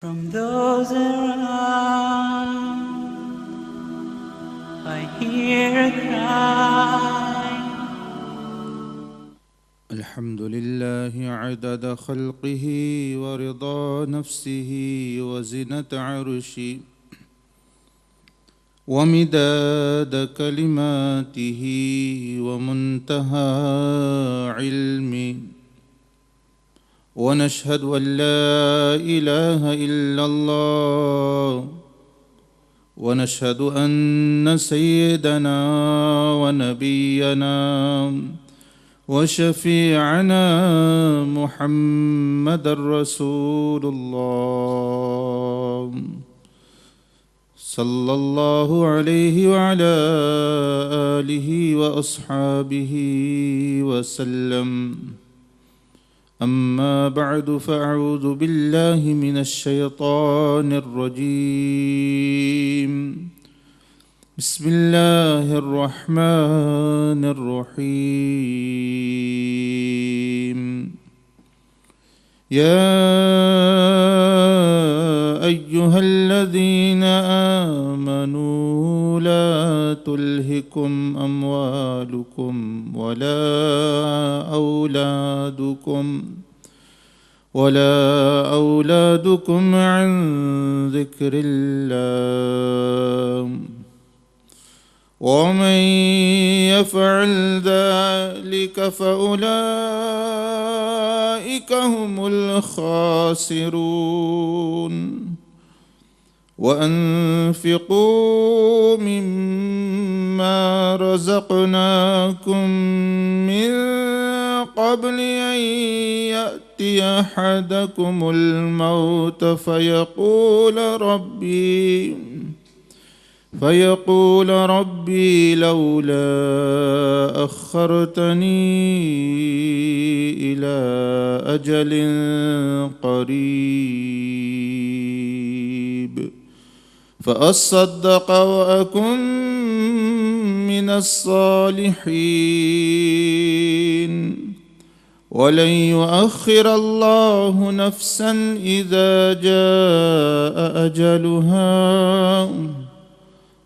From those around, I hear a cry. الحمد لله عدد خلقه ورضا نفسه وزنة عرشه ومداد كلماته ومنتهى علمه، ونشهد أن لا إله إلا الله، ونشهد أن سيدنا ونبينا وشفيعنا محمد رسول الله صلى الله عليه وعلى آله وأصحابه وسلم. أما بعد، فأعوذ بالله من الشيطان الرجيم. بسم الله الرحمن الرحيم. يا أيها الذين آمنوا لا تلهكم أموالكم ولا أولادكم عن ذكر الله، ومن يفعل ذلك فأولئك هم الخاسرون. وأنفقوا مما رزقناكم من قبل أن يأتي أحدكم الموت فيقول ربي لولا أخرتني إلى أجل قريب فأصدق وأكن من الصالحين، ولن يؤخر الله نفسا إذا جاء أجلها،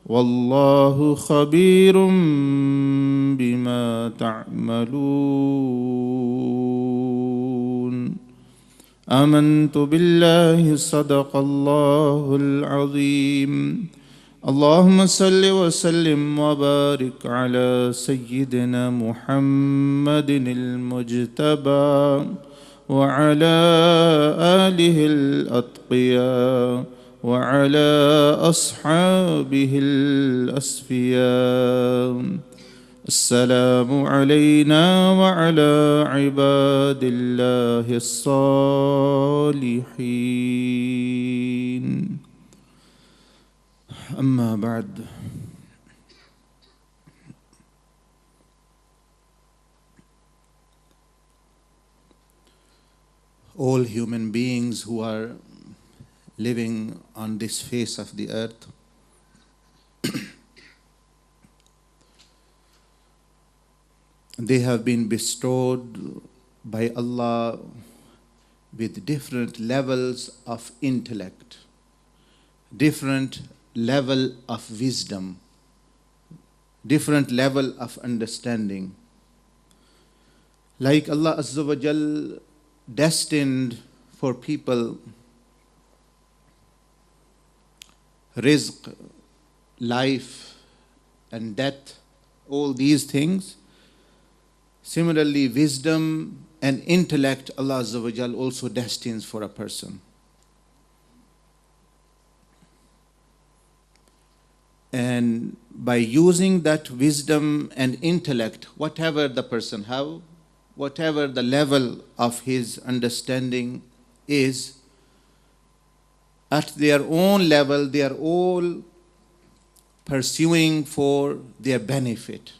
والله خبير بما تعملون. آمنت بالله، صدق الله العظيم. اللهم صل وسلم وبارك على سيدنا محمد المجتبى وعلى آله الأتقياء وعلى أصحابه الأصفياء. السلام علينا وعلى عباد الله الصالحين. أما بعد، all human beings who are living on this face of the earth they have been bestowed by Allah with different levels of intellect, different level of wisdom, different level of understanding. Like Allah Azza wa Jal destined for people rizq, life and death, all these things. Similarly, wisdom and intellect Allah Azza wa Jal also destines for a person. And by using that wisdom and intellect, whatever the person have, whatever the level of his understanding is, at their own level, they are all pursuing for their benefit.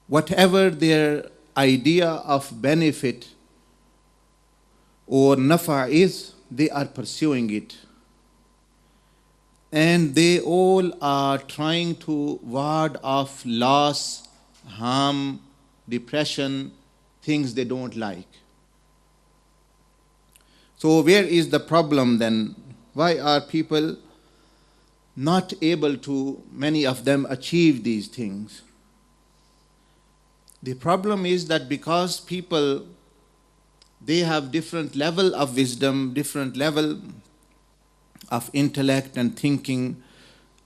Whatever their idea of benefit or nafa is, they are pursuing it. And they all are trying to ward off loss, harm, depression, things they don't like. So where is the problem then? Why are people not able to, many of them, achieve these things? The problem is that because people, they have different level of wisdom, different level of intellect and thinking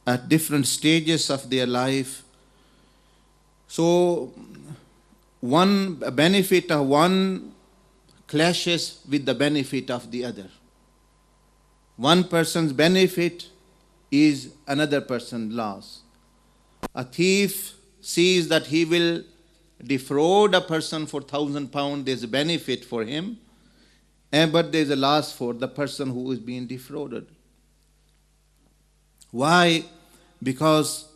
at different stages of their life. So one benefit of one clashes with the benefit of the other. One person's benefit is another person's loss. A thief sees that he will defraud a person for £1,000, there's a benefit for him, but there's a loss for the person who is being defrauded. Why? Because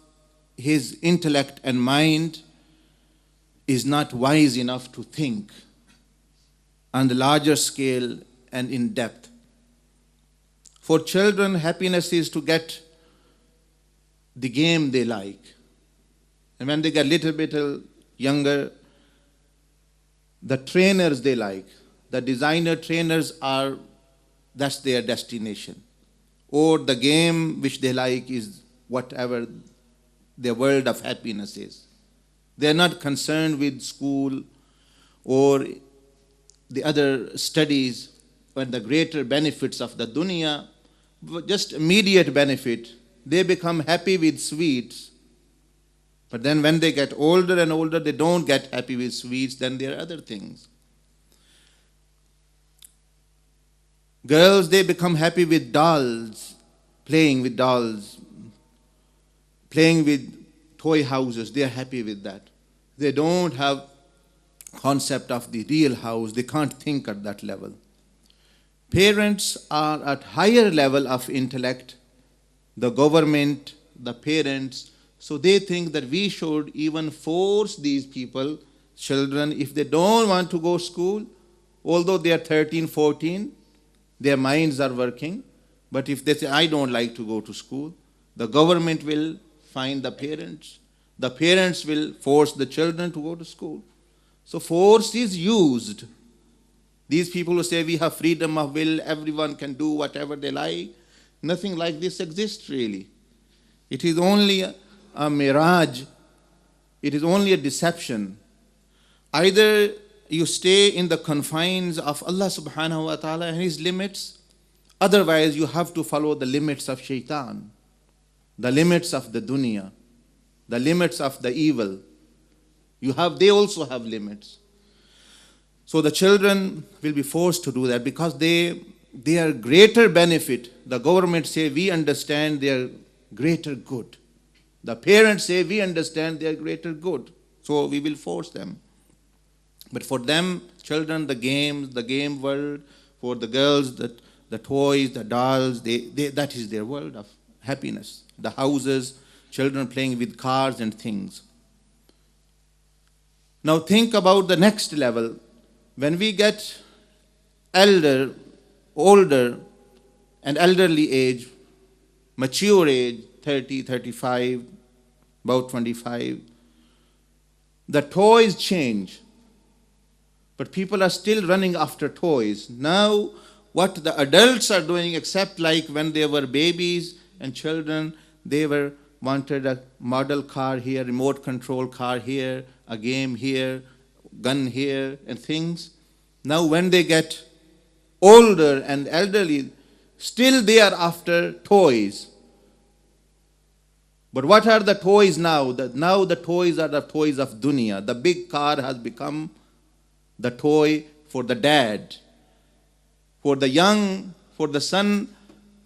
his intellect and mind is not wise enough to think on the larger scale and in depth. For children, happiness is to get the game they like. And when they get a little bit younger, the trainers they like, the designer trainers that's their destination. Or the game which they like is whatever their world of happiness is. They are not concerned with school or the other studies and the greater benefits of the dunya, just immediate benefit. They become happy with sweets. But then when they get older and older, they don't get happy with sweets, then there are other things. Girls, they become happy with dolls, playing with dolls, playing with toy houses. They are happy with that. They don't have concept of the real house. They can't think at that level. Parents are at higher level of intellect, the government, the parents, so they think that we should even force these people, children, if they don't want to go to school, although they are 13, 14, their minds are working, but if they say, I don't like to go to school, the government will find the parents will force the children to go to school. So force is used. These people who say we have freedom of will, everyone can do whatever they like, nothing like this exists really. It is only a mirage. It is only a deception. Either you stay in the confines of Allah subhanahu wa ta'ala and His limits, otherwise you have to follow the limits of shaitan, the limits of the dunya, the limits of the evil. They also have limits. So the children will be forced to do that because they are greater benefit. The government say we understand their greater good. The parents say we understand their greater good. So we will force them. But for them, children, the games, the game world, for the girls, the toys, the dolls, that is their world of happiness. The houses, children playing with cars and things. Now think about the next level. When we get older, and elderly age, mature age, 30, 35, about 25, the toys change. But people are still running after toys. Now, what the adults are doing, except like when they were babies and children, they wanted a model car here, remote control car here, a game here, gun here, and things. Now, when they get older and elderly, still they are after toys. But what are the toys now? Now the toys are the toys of dunya. The big car has become the toy for the dad. For the young, for the son,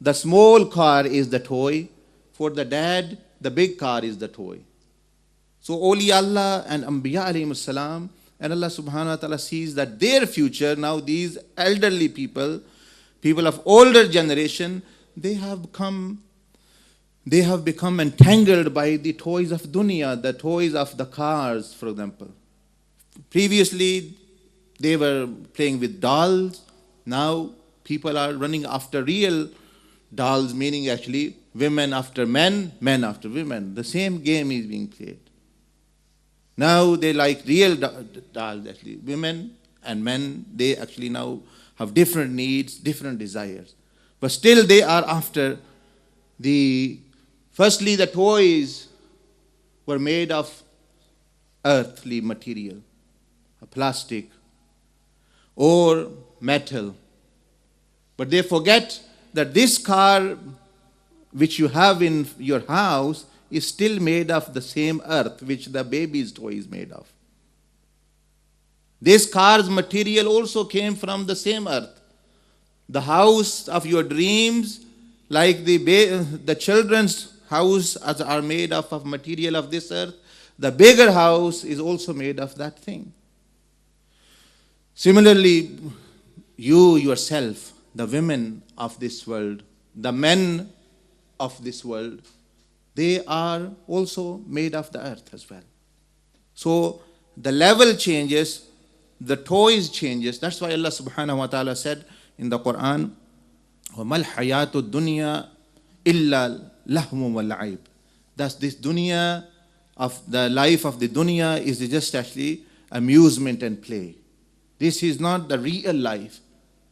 the small car is the toy. For the dad, the big car is the toy. So Awliya Allah and Anbiya alayhi salam, and Allah subhanahu wa ta'ala sees that their future, now these elderly people of older generation, they have become entangled by the toys of dunya, the toys of the cars, for example. Previously, they were playing with dolls. Now, people are running after real dolls, meaning actually women after men, men after women. The same game is being played. Now, they like real dolls, actually. Women and men, they actually now have different needs, different desires. But still they are after firstly the toys were made of earthly material, plastic or metal. But they forget that this car which you have in your house is still made of the same earth which the baby's toy is made of. This car's material also came from the same earth. The house of your dreams, like the children's house, are made of material of this earth. The bigger house is also made of that thing. Similarly, you yourself, the women of this world, the men of this world, they are also made of the earth as well. So the level changes, the toys changes. That's why Allah subhanahu wa ta'ala said in the Quran, وَمَا الْحَيَاةُ الدُّنْيَا إِلَّا لَهْوٌ وَلَعِبٌ. Thus this dunya, of the life of the dunya, is just actually amusement and play. This is not the real life.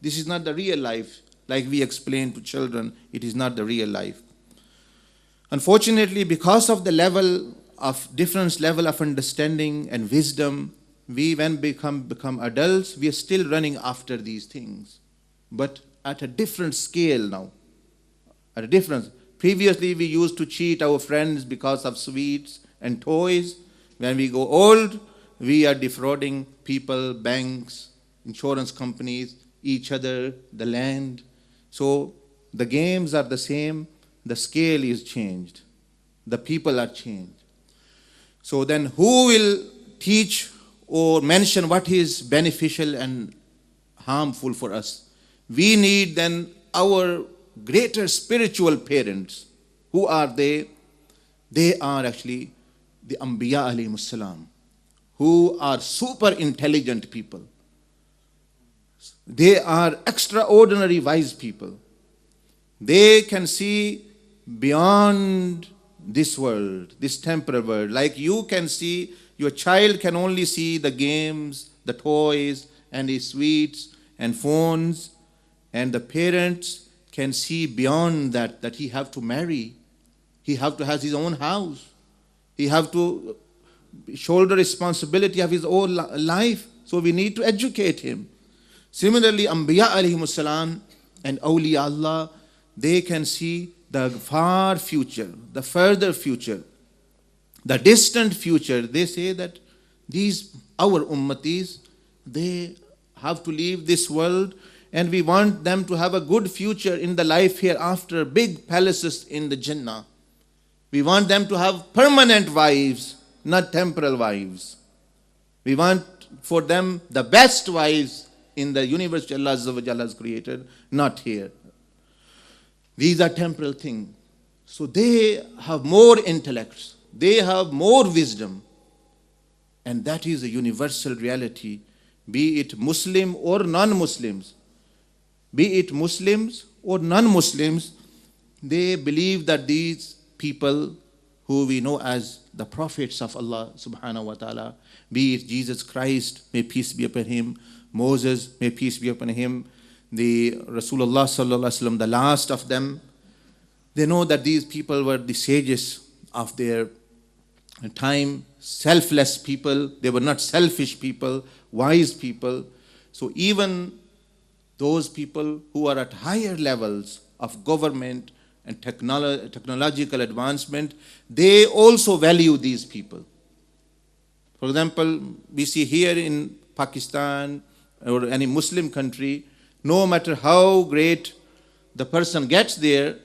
This is not the real life. Like we explain to children, it is not the real life. Unfortunately, because of the different level of understanding and wisdom, we when become adults, we are still running after these things. But at a different scale now. At a different. Previously, we used to cheat our friends because of sweets and toys. When we go old, we are defrauding people, banks, insurance companies, each other, the land. So the games are the same. The scale is changed. The people are changed. So then who will teach or mention what is beneficial and harmful for us? We need then our greater spiritual parents. Who are they? They are actually the Anbiya alayhimus salam, who are super intelligent people. They are extraordinary wise people. They can see beyond this world, this temporal world. Like you can see, your child can only see the games, the toys, and the sweets and phones, and the parents can see beyond that he have to marry, he have to have his own house, he have to shoulder responsibility of his own life. So we need to educate him. Similarly, Anbiya alayhimus salam and Awliya Allah, they can see the far future, the further future, the distant future. They say that our ummatis, they have to leave this world, and we want them to have a good future in the life hereafter, big palaces in the Jannah. We want them to have permanent wives, not temporal wives. We want for them the best wives in the universe which Allah Azza wa Jalla has created, not here. These are temporal things. So they have more intellects. They have more wisdom. And that is a universal reality, be it Muslim or non-Muslims. Be it Muslims or non-Muslims, they believe that these people who we know as the prophets of Allah subhanahu wa ta'ala, be it Jesus Christ, may peace be upon him, Moses, may peace be upon him, the Rasulullah sallallahu alaihi wasallam, the last of them, they know that these people were the sages of their time, selfless people. They were not selfish people, wise people. So even those people who are at higher levels of government and technological advancement, they also value these people. For example, we see here in Pakistan or any Muslim country, no matter how great the person gets there,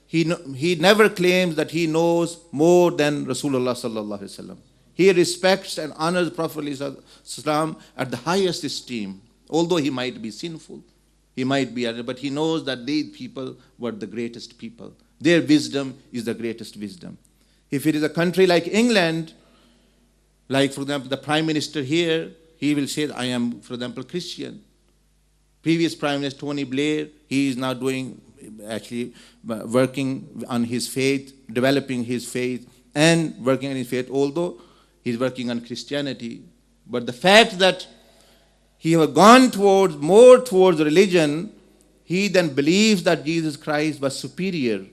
he never claims that he knows more than Rasulullah sallallahu alaihi wasallam. He respects and honors Prophet Islam at the highest esteem, although he might be sinful. He might be, but he knows that these people were the greatest people. Their wisdom is the greatest wisdom. If it is a country like England, like for example the Prime Minister here, he will say, I am, for example, Christian. Previous Prime Minister Tony Blair, he is now working on his faith, developing his faith and working on his faith, although he's working on Christianity. But the fact that he have gone more towards religion, he then believes that Jesus Christ was superior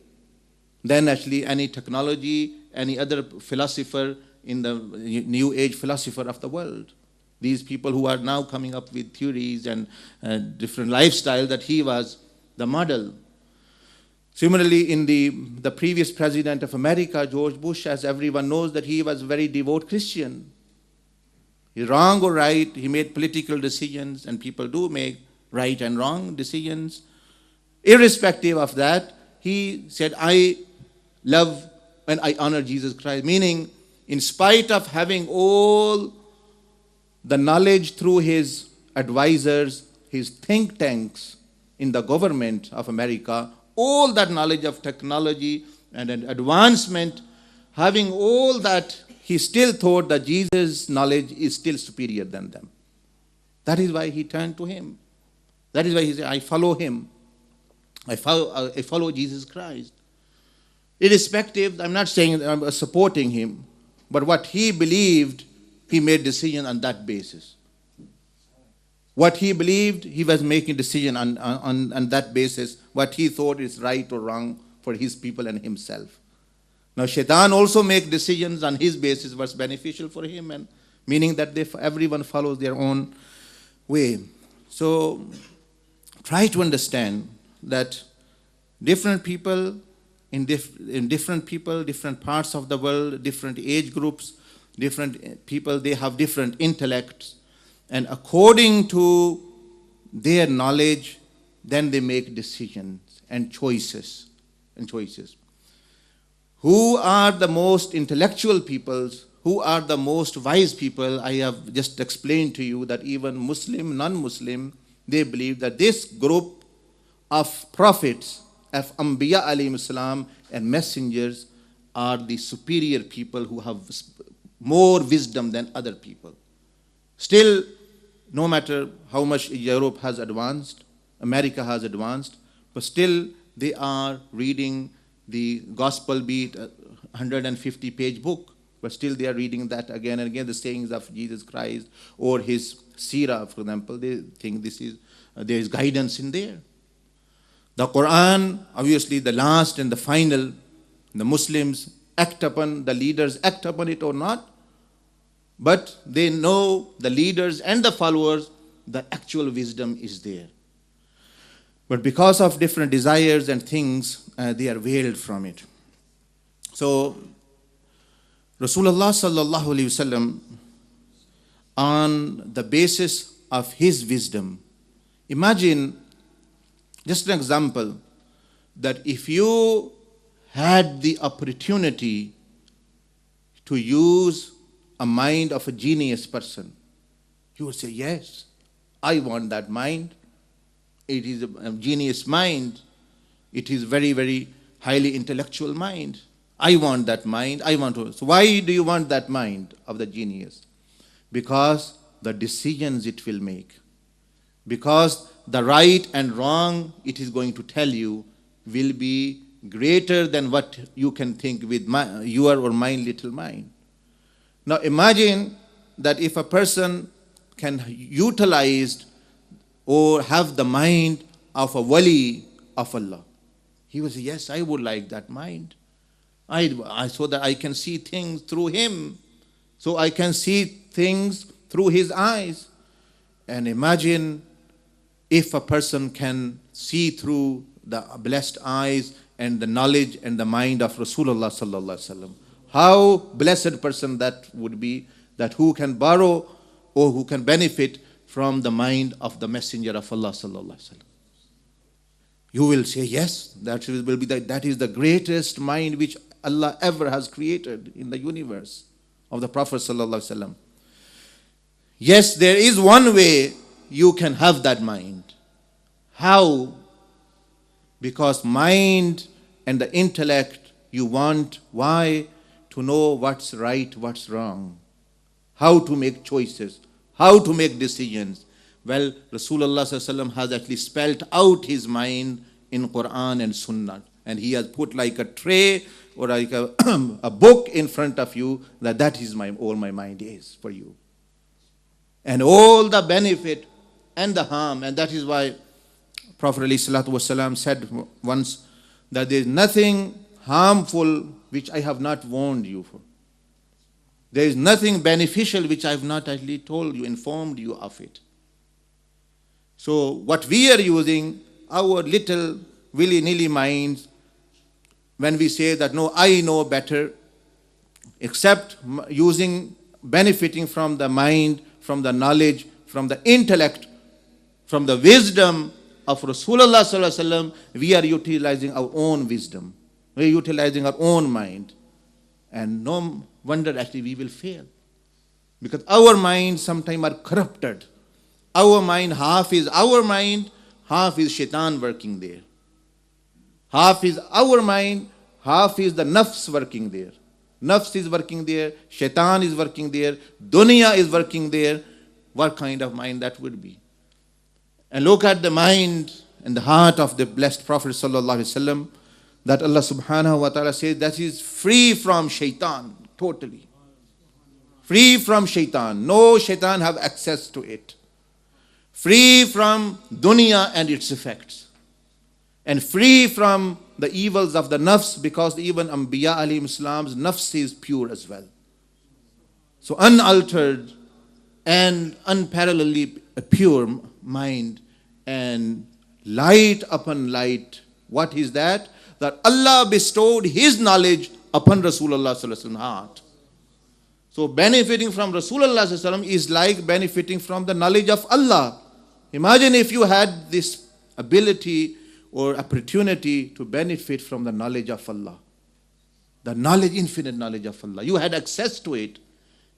than actually any technology, any other philosopher in the new age philosopher of the world. These people who are now coming up with theories and different lifestyle, that he was the model. Similarly, in the previous president of America, George Bush, as everyone knows, that he was a very devout Christian. Wrong or right, he made political decisions, and people do make right and wrong decisions. Irrespective of that, he said, I love and I honor Jesus Christ, meaning in spite of having all the knowledge through his advisors, his think tanks in the government of America, all that knowledge of technology and an advancement, having all that, he still thought that Jesus' knowledge is still superior than them. That is why he turned to him. That is why he said, I follow him. I follow Jesus Christ. Irrespective, I'm not saying I'm supporting him, but what he believed, he made decision on that basis. What he believed, he was making decision on that basis, what he thought is right or wrong for his people and himself. Now, Shaitan also make decisions on his basis what's beneficial for him, and meaning that everyone follows their own way. So, try to understand that different people in different parts of the world, different age groups, different people, they have different intellects, and according to their knowledge, then they make decisions and choices. Who are the most intellectual peoples? Who are the most wise people? I have just explained to you that even Muslim, non-Muslim, they believe that this group of prophets, of Anbiya alayhim salam, and messengers are the superior people who have more wisdom than other people. Still, no matter how much Europe has advanced, America has advanced, but still they are reading the Gospel Beat, 150-page book, but still they are reading that again and again, the sayings of Jesus Christ or his seerah, for example. They think there is guidance in there. The Quran, obviously the last and the final, the Muslims act upon, the leaders act upon it or not, but they know, the leaders and the followers, the actual wisdom is there. But because of different desires and things, they are veiled from it. So, Rasulullah sallallahu alaihi wasallam, on the basis of his wisdom, imagine, just an example, that if you had the opportunity to use a mind of a genius person, you would say, yes, I want that mind. It is a genius mind. It is very, very highly intellectual mind. I want that mind. So why do you want that mind of the genius? Because the decisions it will make. Because the right and wrong it is going to tell you will be greater than what you can think with your or my little mind. Now imagine that if a person can utilize or have the mind of a wali of Allah, he will say, yes, I would like that mind. So that I can see things through him. So I can see things through his eyes. And imagine if a person can see through the blessed eyes and the knowledge and the mind of Rasulullah sallallahu alaihi wasallam. How blessed person that would be, that who can borrow or who can benefit from the mind of the Messenger of Allah sallallahu alaihi wasallam. You will say, yes, that is the greatest mind which Allah ever has created in the universe of the Prophet sallallahu alaihi wasallam. Yes, there is one way you can have that mind. How? Because mind and the intellect you want. Why? To know what's right, what's wrong. How to make choices. How to make decisions. Well, Rasulullah sallallahu alaihi wasallam has actually spelled out his mind in Quran and Sunnah. And he has put like a tray or like a book in front of you, that is all my mind is for you. And all the benefit, and the harm. And that is why Prophet ﷺ said once that there is nothing harmful which I have not warned you for. There is nothing beneficial which I have not actually told you, informed you of it. So what we are using, our little willy-nilly minds, when we say that no, I know better, except benefiting from the mind, from the knowledge, from the intellect, from the wisdom of Rasulullah sallallahu alaihi wasallam, we are utilizing our own wisdom. We are utilizing our own mind. And no wonder actually we will fail. Because our minds sometimes are corrupted. Our mind, half is our mind, half is shaitan working there. Half is our mind, half is the nafs working there. Nafs is working there, shaitan is working there, dunya is working there. What kind of mind that would be? And look at the mind and the heart of the blessed Prophet sallallahu alaihi wasallam, that Allah subhanahu wa ta'ala says that is free from shaitan, totally. Free from shaitan. No shaitan have access to it. Free from dunya and its effects. And free from the evils of the nafs, because even Anbiya alayhim salam's nafs is pure as well. So unaltered and unparalleledly pure mind and light upon light. What is that? That Allah bestowed His knowledge upon Rasulullah sallallahu alaihi wasallam's heart. So benefiting from Rasulullah sallallahu alaihi wasallam is like benefiting from the knowledge of Allah. Imagine if you had this ability or opportunity to benefit from the knowledge of Allah. The knowledge, infinite knowledge of Allah. You had access to it.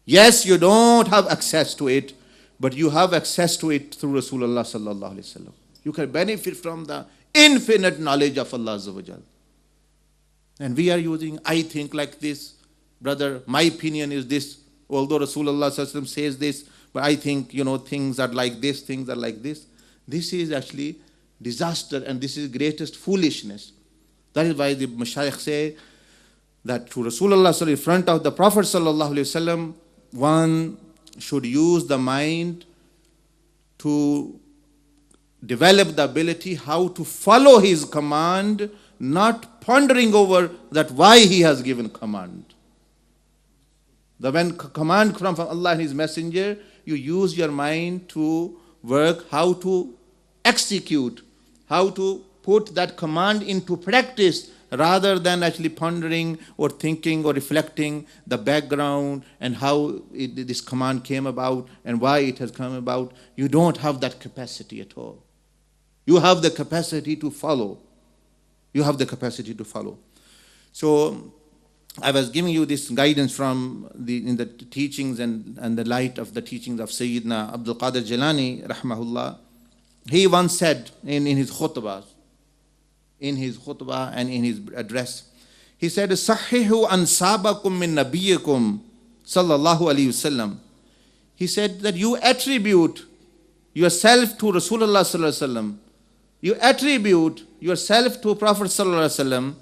Yes, you don't have access to it, but you have access to it through Rasulullah sallallahu alaihi wasallam. You can benefit from the infinite knowledge of Allah Azza wa Jal. And we are using, I think like this, brother, my opinion is this, although Rasulullah sallallahu alaihi wasallam says this, but I think, things are like this, things are like this. This is actually disaster, and this is greatest foolishness. That is why the Mashayikh say that to Rasulullah sallallahu alaihi wasallam, in front of the Prophet sallallahu alaihi wasallam, one should use the mind to develop the ability how to follow his command, not pondering over that why he has given command. When command comes from Allah and His Messenger, you use your mind to work how to execute, how to put that command into practice, rather than actually pondering or thinking or reflecting the background and how this command came about and why it has come about. You don't have that capacity at all. You have the capacity to follow. You have the capacity to follow. So I was giving you this guidance from in the teachings and the light of the teachings of Sayyidina Abdul Qadir Jilani, rahmahullah. He once said in his khutbah and in his address, he said, "Sahihu ansabakum min nabiyikum sallallahu alaihi wasallam." He said that you attribute yourself to Rasulullah sallallahu alaihi wasallam. You attribute yourself to Prophet sallallahu alaihi wasallam,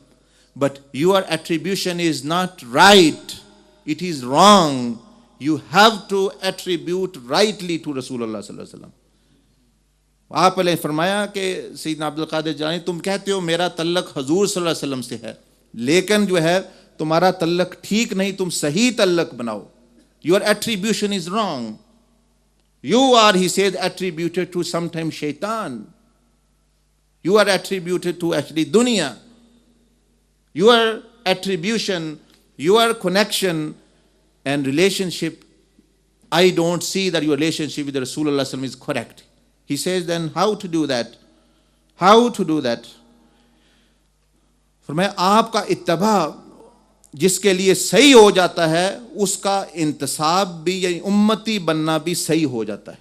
but your attribution is not right. It is wrong. You have to attribute rightly to Rasulullah sallallahu alaihi wasallam. आपने फरमाया कि सैयदना अब्दुल कादिर जिलानी, तुम कहते हो मेरा तल्लक हजूर सल्लल्लाहु अलैहि वसल्लम से है, लेकिन जो है तुम्हारा तल्लक ठीक नहीं, तुम सही तल्लक बनाओ. Your attribution is wrong. You are, he said, attributed to sometimes shaitan. You are attributed to actually dunya. Your attribution, your connection and relationship, I don't see that your relationship with the Rasulullah sallallahu alaihi wasallam is correct. He says, then how to do that? How to do that? फरमाया आपका इत्तबा जिसके लिए सही हो जाता है, उसका इंतसाब भी यानी उम्मती बनना भी सही हो जाता है.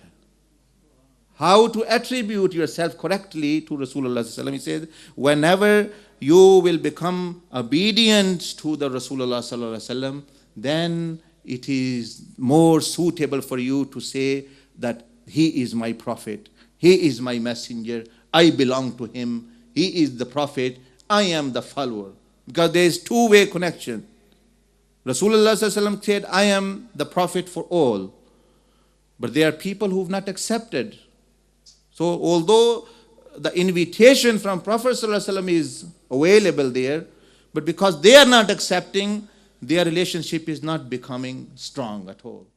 How to attribute yourself correctly to Rasulullah sallallahu alaihi wasallam? He says, whenever you will become obedient to the Rasulullah sallallahu alaihi wasallam, then it is more suitable for you to say that he is my prophet, he is my messenger, I belong to him, he is the prophet, I am the follower. Because there is two-way connection. Rasulullah sallallahu alaihi wasallam said, I am the prophet for all. But there are people who have not accepted. So although the invitation from Prophet ﷺ is available there, but because they are not accepting, their relationship is not becoming strong at all.